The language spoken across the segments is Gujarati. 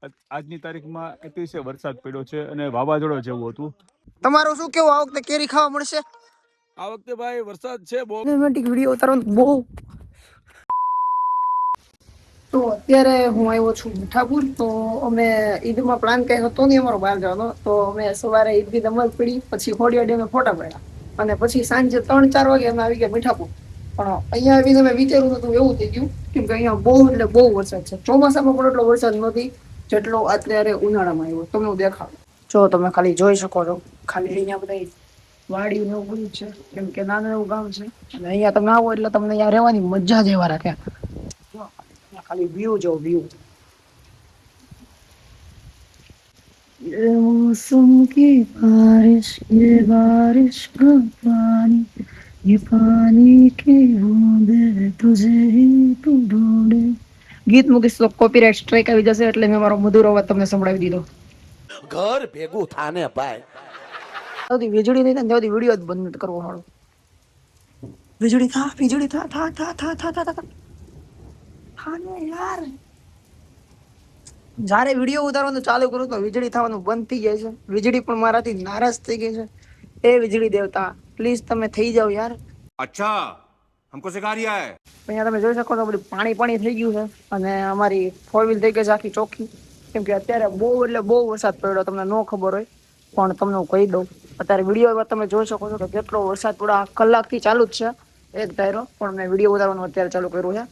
આજની તારીખમાં અતિશય વરસાદ પડ્યો છે અને વાવાઝોડા જેવું હતું. તમારું શું કેવું, આ વખતે કેરી ખાવા મળશે? આ વખતે ભાઈ વરસાદ છે બહુ. સિનેમેટિક વિડીયો ઉતારવાનું બહુ. તો અત્યારે હું આવ્યો છું મીઠાપુર. તો અમે ઈદમાં પ્લાન કઈ હતો નહીં અમારો બહાર જવાનો. તો અમે સવારે ઈદની નમાઝ પડી, પછી ખોડિયા ડેમે ફોટા પડ્યા અને પછી સાંજે 3-4 વાગે અમે આવી ગયા મીઠાપુર. પણ અહીંયા આવીને મેં વિચાર્યું નતું એવું થઈ ગયું, કેમ કે અહીંયા બહુ એટલે બહુ વરસાદ છે. ચોમાસામાં પણ એટલો વરસાદ નથી જેટલો અત્યારે ઉનાળામાં આવ્યો. તમને હું દેખાડું. જો તમે ખાલી જોઈ શકો છો, ખાલી અહીંયા બધા વાડી ને એવું બધું છે, કેમ કે નાનું એવું ગામ છે. અને અહીંયા તમે આવો એટલે તમને અહીંયા રહેવાની મજા જ એવા રાખે. ખાલી વ્યૂ જો વ્યૂ. ये मौसम की बारिश, ये बारिश का पानी, ये पानी की बूंदे तुझे ही तू ढूंढे. ગીત મૂકીશ તો કોપીરાઇટ સ્ટ્રાઇક આવી જશે, એટલે મેં મારો મધુર અવાજ તમને સંભળાવી દીધો. ઘર ભેગું થાને ભાઈ. સૌથી વીજળી નહીં થાય ત્યાંથી વિડીયો જ બંધ નથી કરવો મારો. વીજળી થા, વીજળી થા થા થા થા થા થા થા. હા ને યાર, જ્યારે વિડીયો ઉતારવાનું ચાલુ કરું તો વીજળી થવાનું બંધ થઈ જાય છે. વીજળી પણ મારાથી નારાજ થઈ ગઈ છે. એ વીજળી દેવતા, પ્લીઝ તમે થઈ જાઓ યાર. અચ્છા, હમકો સિખા રહ્યા હે. અહીંયા તમે જોઈ શકો છો બધું પાણી પાણી થઈ ગયું છે અને અમારી 4 વ્હીલ થઈ ગઈ છે આખી ચોખ્ખી. કેમ કે અત્યારે બહુ એટલે બહુ વરસાદ પડ્યો. તમને ન ખબર હોય પણ તમને હું કહી દઉં. અત્યારે વિડીયોમાં તમે જોઈ શકો છો કે કેટલો વરસાદ પડ્યો. કલાકથી ચાલુ જ છે એક ધારો, પણ મેં વિડીયો ઉતારવાનું અત્યારે ચાલુ કર્યું છે.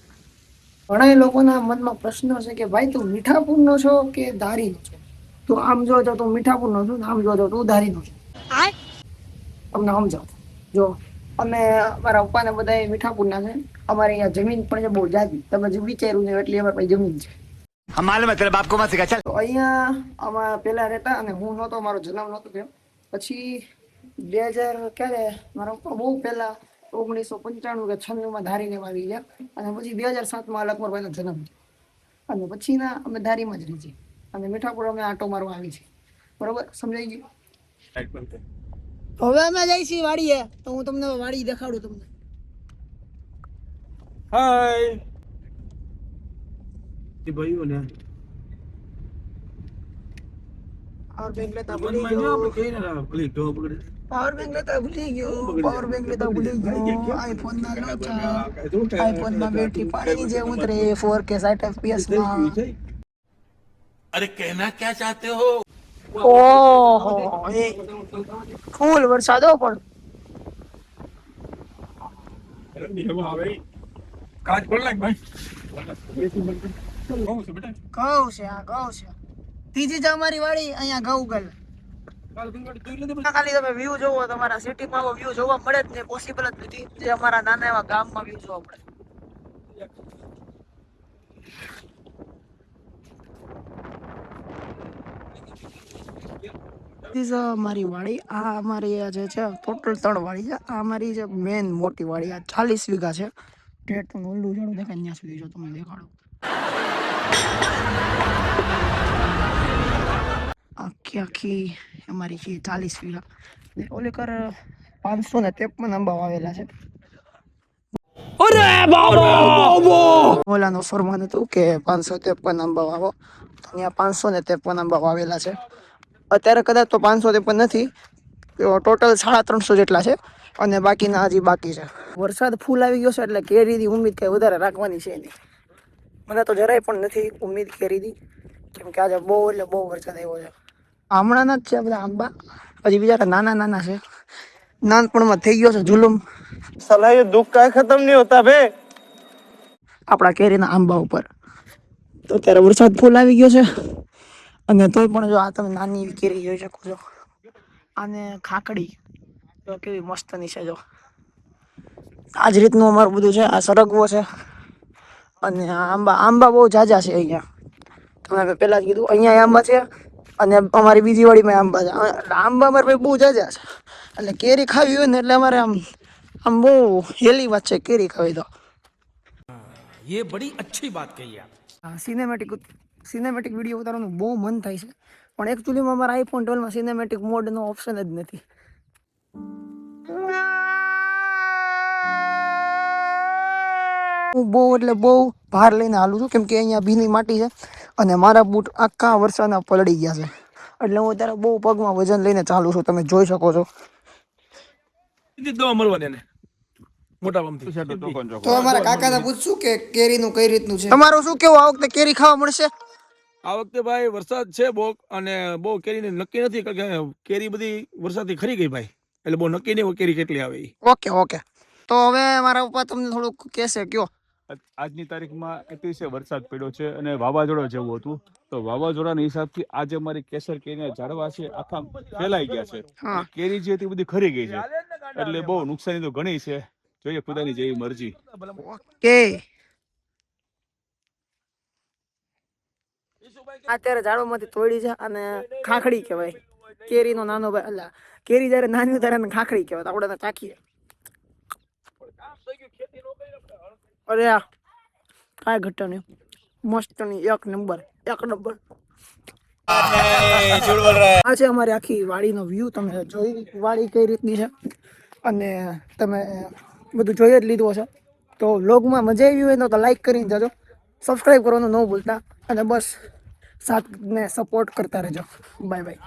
ઘણા લોકોના મનમાં પ્રશ્ન છે કે ભાઈ તું મીઠાપુરનો છો કે ધારીનો છો? તો આમ જો તો તું મીઠાપુરનો છું, આમ જો તો તું ધારીનો છો. તમને સમજાવ. જો અમે મારા પપ્પાને બધા મીઠાપુરના છે. અમારે અહીંયા જમીન પણ છે બહુ જાજી. તમે જે વિચાર્યું છે એટલી અમારી પાસે જમીન છે. માલુમ હે તેરે બાપ કો મત સિખા ચલ. તો અહીંયા આમાં પેલા રહેતા અને હું નહોતો, મારો જન્મ નહોતો થયો. પછી 2000 ક્યારે મારા પપ્પા બહુ પહેલા 1995 કે 96 ધારીને આવી ગયા. અને પછી 2007 અલકમરભાઈનો જન્મ થયો. અને પછીના અમે ધારીમાં જ રહી છીએ અને મીઠાપુર અમે આટો મારવા આવી છીએ. બરોબર, સમજાઈ ગયું? હવે અમે જઈ છીએ વાડીએ. તો હું તમને વાડી દેખાડું તમને. હાય એ ભાઈઓ ને પાવર બેંક લેતા ભૂલી ગયો. પાવર બેંક લેતા ભૂલી ગયો. પાવર બેંક લેતા ભૂલી ગયો. આઈફોન ના લોચા, આઈફોન માં બેટરી પાણી જે ઉતરે 4K 60 FPS માં. અરે કહેના ક્યા ચાહતે હો? ઓહો, એ ફૂલ વરસાદ હો. પણ ઘઉં છે આ ઘઉં છે. ત્રીજી જ અમારી વાડી અહીંયા ઘઉં ગલ. ખાલી તમે વ્યૂ જોવો, તમારા સિટીમાં આવો વ્યૂ જોવા મળે જ નહીં, પોસિબલ જ નથી. જે અમારા નાના એવા ગામમાં વ્યૂ જોવા મળે. મારી વાડી, આ અમારી જે છે ટોટલ 3 વાડી છે. આ અમારી જે મેન મોટી વાડી, આ 40 વીઘા છે. ટેટ પણ ઓલું જાણું દેખાય ત્યાં સુધી જો તમને દેખાડો. આખી અમારી છે 40 વીઘા. ઓલી કર 553 આંબા વાવેલા છે. ઓલાનો ફરમાન હતું કે 553 આંબા વાવો. અહીંયા 553 આંબા વાવેલા છે. અત્યારે કદાચ તો 553 નથી, ટોટલ 350 જેટલા છે અને બાકીના હજી બાકી છે. વરસાદ ફૂલ આવી ગયો છે એટલે કેરીની ઉમ્મીદ કઈ વધારે રાખવાની છે નહીં. મને તો જરાય પણ નથી ઉમ્મીદ કેરીની, કેમ કે આજે બહુ એટલે બહુ વરસાદ આવ્યો છે. હમણાં જ છે બધા આંબા, હજી બિચારા નાના નાના છે. નાનપણમાં થઈ ગયો છે જુલુમ. साला ये दुख का खत्म नहीं होता बे. આપણા કેરીના આંબા ઉપર તો અત્યારે વરસાદ ફૂલ આવી ગયો છે અને તોય પણ જો આ તમે નાની એવી કેરી જોઈ શકો છો. આને ખાકડી જો કેવી મસ્તની છે. જો આ જ રીતનું અમારું બધું છે. આ સરગવો છે અને આંબા બહુ ઝાઝા છે અહીંયા. તમે મેં પહેલાં જ કીધું અહીંયા આંબા છે અને અમારી બીજી વાડીમાં આંબા છે. આંબા અમારે બહુ ઝાઝા છે એટલે કેરી ખાવી હોય ને એટલે અમારે આમ બહુ હેલી વાત છે કેરી ખાવી. તો ये बड़ी अच्छी बात कही आप. સિનેમેટિક વિડીયો ઉતારવાનું બહુ મન થાય છે, પણ એકચ્યુઅલીમાં અમારા આઈફોન 12માં સિનેમેટિક મોડનો ઓપ્શન જ નથી. હું બહુ એટલે બહુ ભાર લઈને હાલું છું, કેમ કે અહીંયા ભીની માટી છે અને મારા બૂટ આખા વરસાદના પલળી ગયા છે, એટલે હું અત્યારે બહુ પગમાં વજન લઈને ચાલું છું, તમે જોઈ શકો છો. દવા મળવાની એને મોટા પંપથી. છે તો ચોખ્ખો ને તો ચોખ્ખો. અમારા કાકાને પૂછશું કે કેરીનું કઈ રીતનું છે. તમારું શું કેવું, આ વખતે કેરી ખાવા મળશે? આ વખતે ભાઈ વરસાદ છે બહુ, અને બહુ કેરીને નક્કી નથી, કારણ કે કેરી બધી વરસાદથી ખરી ગઈ ભાઈ, એટલે બહુ નક્કી નહીં કેરી કેટલી આવે ઈ. ઓકે ઓકે, તો હવે મારા પપ્પા તમને થોડુંક કહેશે, કયો. આજની તારીખમાં અતિશય વરસાદ પડ્યો છે અને વાવાઝોડા જેવું હતું. તો વાવાઝોડાના હિસાબથી આજે અમારી કેસર કેરીના ઝાડવા છે આખા ફેલાઈ ગયા છે. હા. અને કેરી જે હતી બધી ખરી ગઈ છે, એટલે બહુ નુકસાની તો ઘણી છે. જોઈએ ખુદાની જેવી મરજી. ઓકે, અત્યારે ઝાડોમાંથી તોડી છે અને ખાખડી કહેવાય, કેરીનો નાનો ભાઈ. એટલે કેરી જયારે નાની હોય ત્યારે એને ખાખડી કહેવાય. તો આપણે એને ચાખીએ. અરે આ કાંઈ ઘટે નહીં, મસ્ત નહીં, એક નંબર. આ છે અમારી આખી વાડીનો વ્યૂ. તમે જોઈ વાડી કઈ રીતની છે, અને તમે બધું જોઈ જ લીધું હશે. તો વ્લોગમાં મજા આવી હોય તો લાઈક કરીને જજો, સબસ્ક્રાઈબ કરવાનું ન ભૂલતા, અને બસ સાથને સપોર્ટ કરતા રહેજો. Bye bye.